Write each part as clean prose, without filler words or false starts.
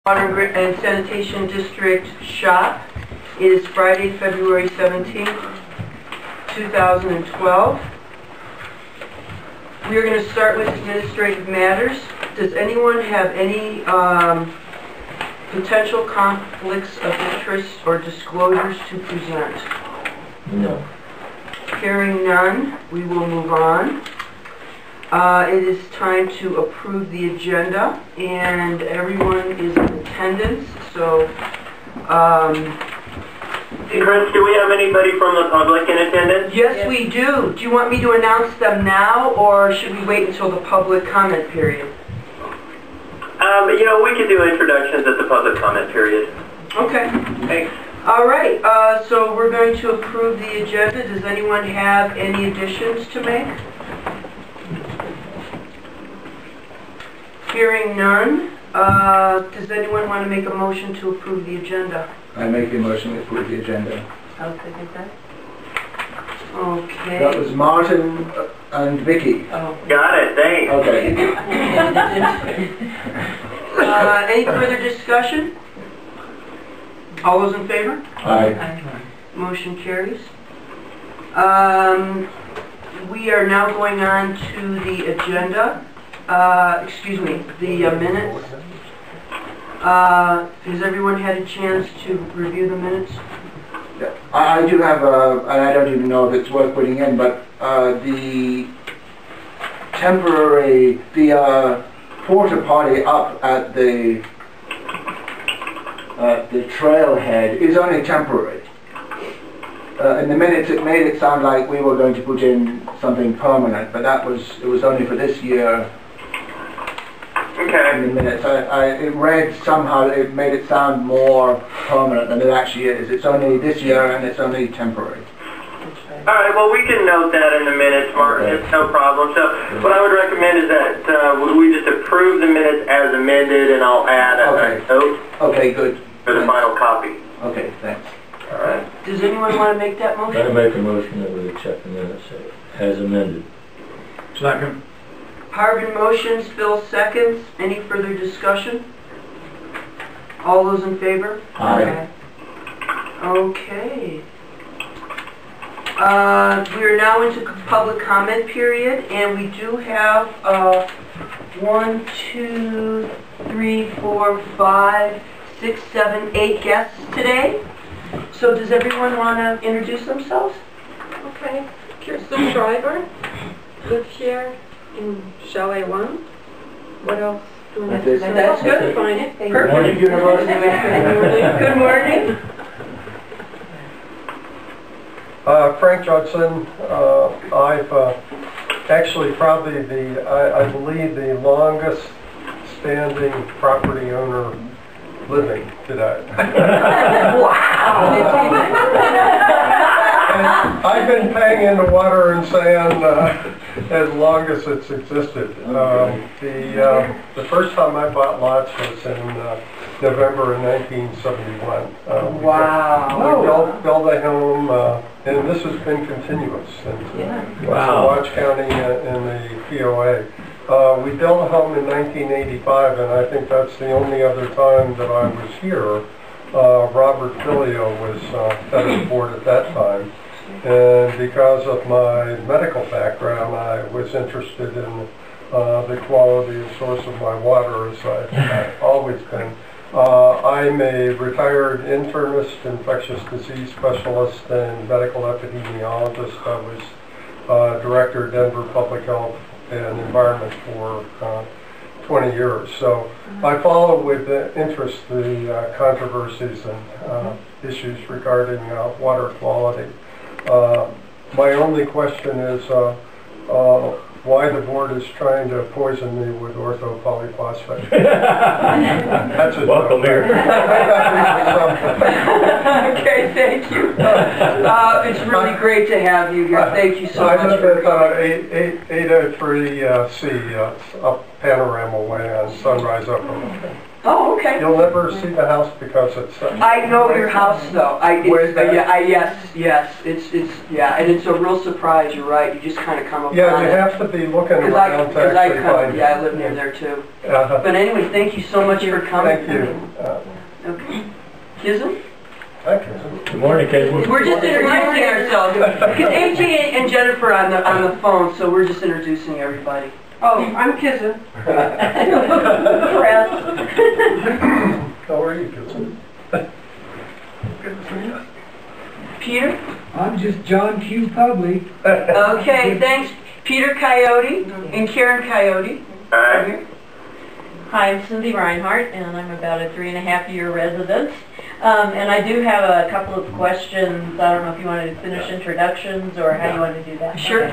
Water and Sanitation District shop. It is Friday, February 17th, 2012. We are going to start with administrative matters. Does anyone have any potential conflicts of interest or disclosures to present? No. Hearing none, we will move on. It is time to approve the agenda, and everyone is in attendance, so Chris, do we have anybody from the public in attendance? yes, we do. Do you want me to announce them now, or should we wait until the public comment period? We could do introductions at the public comment period. Okay. Thanks. All right, so we're going to approve the agenda. Does anyone have any additions to make? Hearing none, does anyone want to make a motion to approve the agenda? I make a motion to approve the agenda. I'll second that. Okay. That was Martin and Vicky. Oh. Got it, thanks. Okay. Any further discussion? All those in favor? Aye. Motion carries. We are now going on to the agenda. The minutes. Has everyone had a chance to review the minutes? I do have and I don't even know if it's worth putting in, but the temporary, porta potty up at the trailhead is only temporary. In the minutes it made it sound like we were going to put in something permanent, but it was only for this year. Okay. In the minutes, it read somehow, it made it sound more permanent than it actually is. It's only this year and it's only temporary. All right, well, we can note that in the minutes, Martin. Okay. It's no problem. So what I would recommend is that we just approve the minutes as amended, and I'll add a note Okay, good. for the final copy. Okay, thanks. All right. Does anyone want to make that I motion? make a motion that we accept the minutes as amended. Second. Harvin motions, Bill seconds. Any further discussion? All those in favor? Aye. Okay. We are now into public comment period, and we do have 1, 2, 3, 4, 5, 6, 7, 8 guests today. So does everyone want to introduce themselves? Okay. Kirsten Driver lives here in Chalet 1. What else do we have to say? That's good. Define it. Thank Perfect. Morning, University. Good morning. Frank Judson. I've actually probably I believe the longest standing property owner living today. And I've been paying into water and sand as long as it's existed. The first time I bought lots was in November of 1971. Wow. We built a home, and this has been continuous since Watch County and the POA. We built a home in 1985, and I think that's the only other time that I was here. Robert Filio was head of the board at that time, and because of my medical background, I was interested in the quality and source of my water, as I've always been. I'm a retired internist, infectious disease specialist, and medical epidemiologist. I was director of Denver Public Health and Environment for 20 years. So I follow with interest the controversies and issues regarding water quality. My only question is why the board is trying to poison me with orthopolyphosphate. That's it. Welcome here. Okay, thank you. It's really great to have you here. Thank you so much. I live at 803C up Panorama Way on Sunrise Upper. Oh, okay. You'll never see the house because it's... I know your house though. Where's that? Yes. Yeah, and it's a real surprise. You're right. You just kind of come upon Yeah, you it. have to be looking around to actually find it. Yeah, I live near there too. Uh-huh. But anyway, thank you so much for coming. Thank you. Okay. Kism? Thank you. Good morning, Casey. We're just introducing ourselves. Because AJ and Jennifer on the phone, so we're just introducing everybody. Oh, I'm Kism. How are you, Kissel? Peter? I'm just John Q. Public. Okay, thanks. Peter Coyote and Karen Coyote. Alright. Hi, I'm Cindy Reinhardt, and I'm about a 3.5-year resident. And I do have a couple of questions. I don't know if you want to finish introductions or how you want to do that. Sure.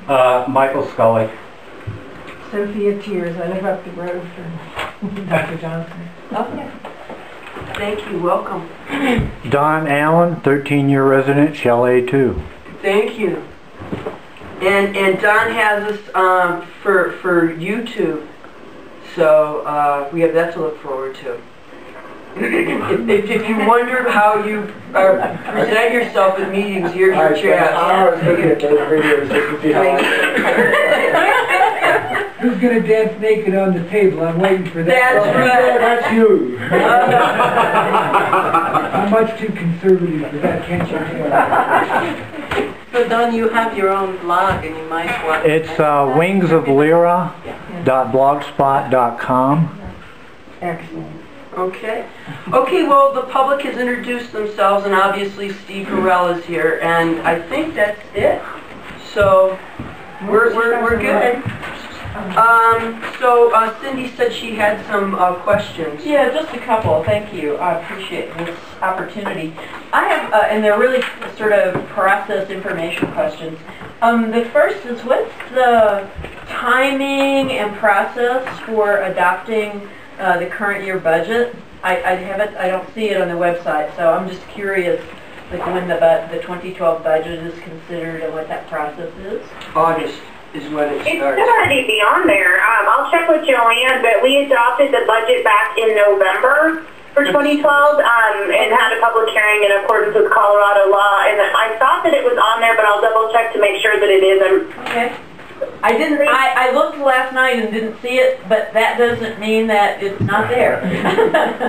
Okay. Michael Scully. Sophia Tears, I live up the road from Dr. Johnson. Okay. Thank you. Welcome. Don Allen, 13-year resident, Shell A2. Thank you. And Don has us for YouTube, so we have that to look forward to. If you wonder how you present yourself at meetings, here's your chat. Hours looking at those videos just to see how Who's gonna dance naked on the table? I'm waiting for that. That's right. That's you. I'm much too conservative for that, can't you tell? So Don, you have your own blog, and you might want to... It's wingsoflyra.blogspot.com. Excellent. Okay. Okay, well, the public has introduced themselves, and obviously Steve Carell is here, and I think that's it. So, we're good. So Cindy said she had some questions. Yeah, just a couple. Thank you. I appreciate this opportunity. I have, and they're really sort of process information questions. The first is, what's the timing and process for adopting the current year budget? I don't see it on the website, so I'm just curious, like when the 2012 budget is considered and what that process is. August is when it It starts. should already be on there. I'll check with Joanne, but we adopted the budget back in November for 2012 and had a public hearing in accordance with Colorado law. And I thought that it was on there, but I'll double check to make sure that it is. Okay. I didn't. I looked last night and didn't see it, but that doesn't mean that it's not there.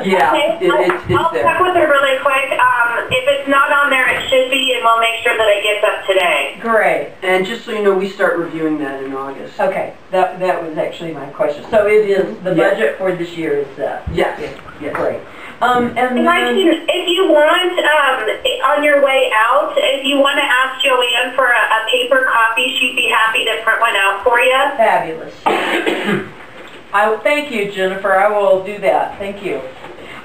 Yeah, Okay, it's I'll there. check with her really quick. If it's not on there, it should be, and we'll make sure that it gets up today. Great. And just so you know, we start reviewing that in August. Okay, that was actually my question. So it is, the Yes. budget for this year is set? Yes. Yes. Great. And If you want, on your way out, if you want to ask Joanne for a paper copy, she'd be happy to print one out for you. fabulous. Thank you, Jennifer. I will do that. Thank you.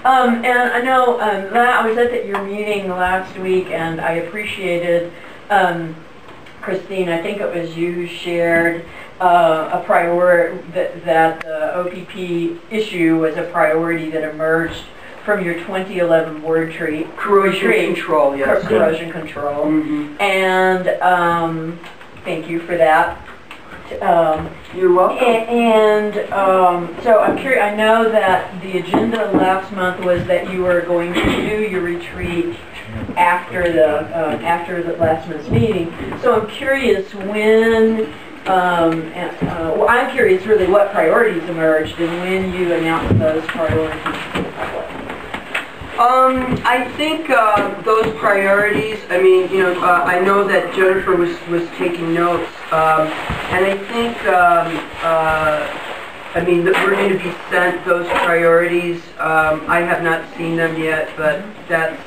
And I know I was at your meeting last week, and I appreciated, Christine, I think it was you who shared a priority, that the OPP issue was a priority that emerged from your 2011 board retreat. Corrosion control, yes. Corrosion control. Mm-hmm. And thank you for that. You're welcome. So I'm curious, I know that the agenda last month was that you were going to do your retreat after the last month's meeting. So I'm curious when, I'm curious really what priorities emerged and when you announced those priorities to the public. I think those priorities, I mean, I know that Jennifer was taking notes, and I think, that we're going to be sent those priorities. I have not seen them yet, but that's,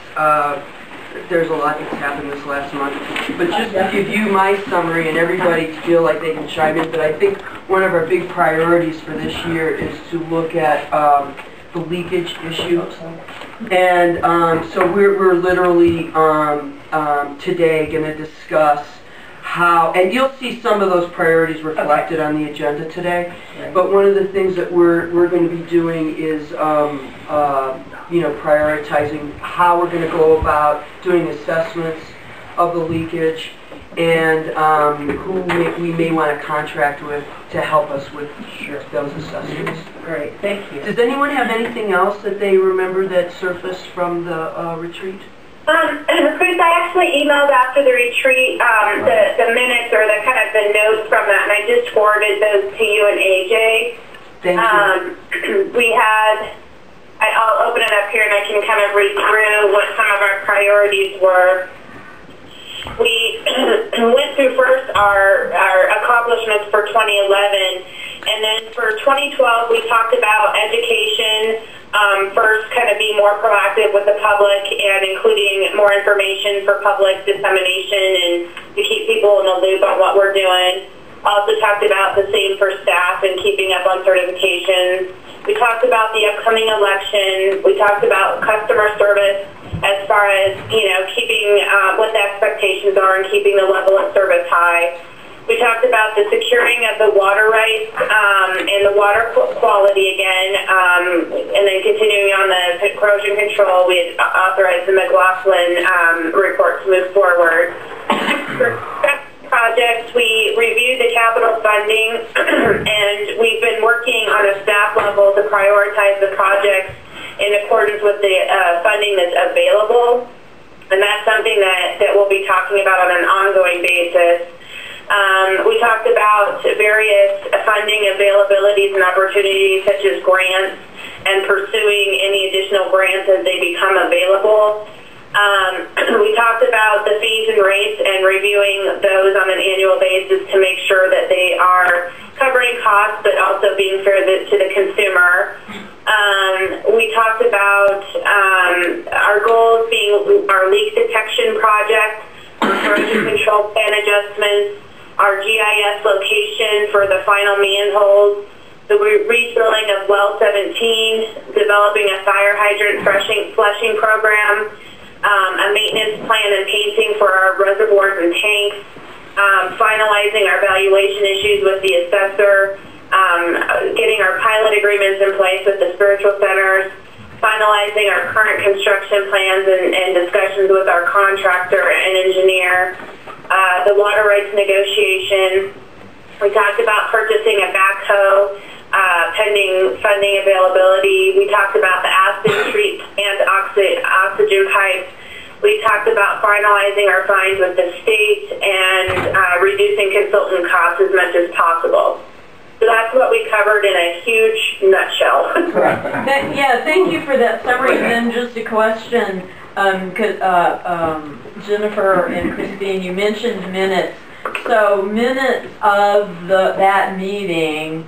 there's a lot that's happened this last month. But just to give you my summary and everybody to feel like they can chime in, but I think one of our big priorities for this year is to look at the leakage issue. And so we're literally today going to discuss how, and you'll see some of those priorities reflected on the agenda today. Right. But one of the things that we're going to be doing is prioritizing how we're going to go about doing assessments of the leakage, and who we may want to contract with to help us with those assessments. Great, thank you. Does anyone have anything else that they remember that surfaced from the retreat? Chris, I actually emailed after the retreat the minutes or the kind of the notes from that, and I just forwarded those to you and AJ. Thank you. We had, I'll open it up here and I can kind of read through what some of our priorities were. We went through first our accomplishments for 2011, and then for 2012 we talked about education. First, kind of be more proactive with the public and including more information for public dissemination and to keep people in the loop on what we're doing. Also talked about the same for staff and keeping up on certifications. We talked about the upcoming election. We talked about customer service as far as, keeping what the expectations are and keeping the level of service high. We talked about the securing of the water rights and the water quality again, and then continuing on the corrosion control, we had authorized the McLaughlin report to move forward. For projects, we reviewed the capital funding, and we've been working on a staff level to prioritize the projects in accordance with the funding that's available, and that's something that we'll be talking about on an ongoing basis. We talked about various funding availabilities and opportunities such as grants and pursuing any additional grants as they become available. We talked about the fees and rates and reviewing those on an annual basis to make sure that they are covering costs but also being fair to the consumer. We talked about our goals being our leak detection project, our corrosion control plan adjustments, our GIS location for the final manholes, the refilling of well 17, developing a fire hydrant flushing program, a maintenance plan and painting for our reservoirs and tanks, finalizing our valuation issues with the assessor, getting our pilot agreements in place with the spiritual centers, finalizing our current construction plans and discussions with our contractor and engineer, the water rights negotiation. We talked about purchasing a backhoe, pending funding availability. We talked about the acid treat and oxygen pipes. We talked about finalizing our fines with the state and reducing consultant costs as much as possible. So that's what we covered in a huge nutshell. Yeah, thank you for that summary. And then just a question, Jennifer and Christine, you mentioned minutes. So minutes of that meeting,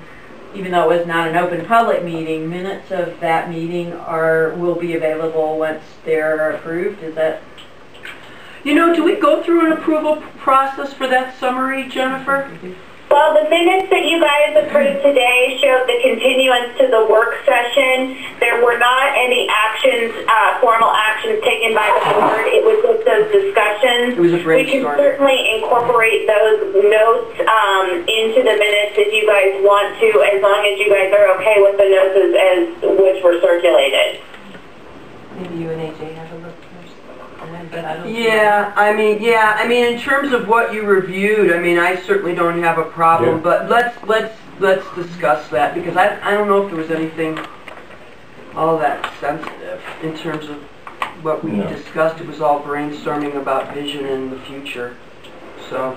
even though it was not an open public meeting, minutes of that meeting will be available once they're approved. Is that? Do we go through an approval process for that summary, Jennifer? Well, the minutes that you guys approved today showed the continuance to the work session. There were not any actions, formal actions taken by the board. It was just those discussions. It was a brainstorm. We can certainly incorporate those notes into the minutes if you guys want to, as long as you guys are okay with the notes as which were circulated. Maybe you and AJ have a look first. I mean, in terms of what you reviewed, I certainly don't have a problem. Yeah. But let's discuss that, because I don't know if there was anything all that sensitive in terms of what we discussed. It was all brainstorming about vision in the future. So.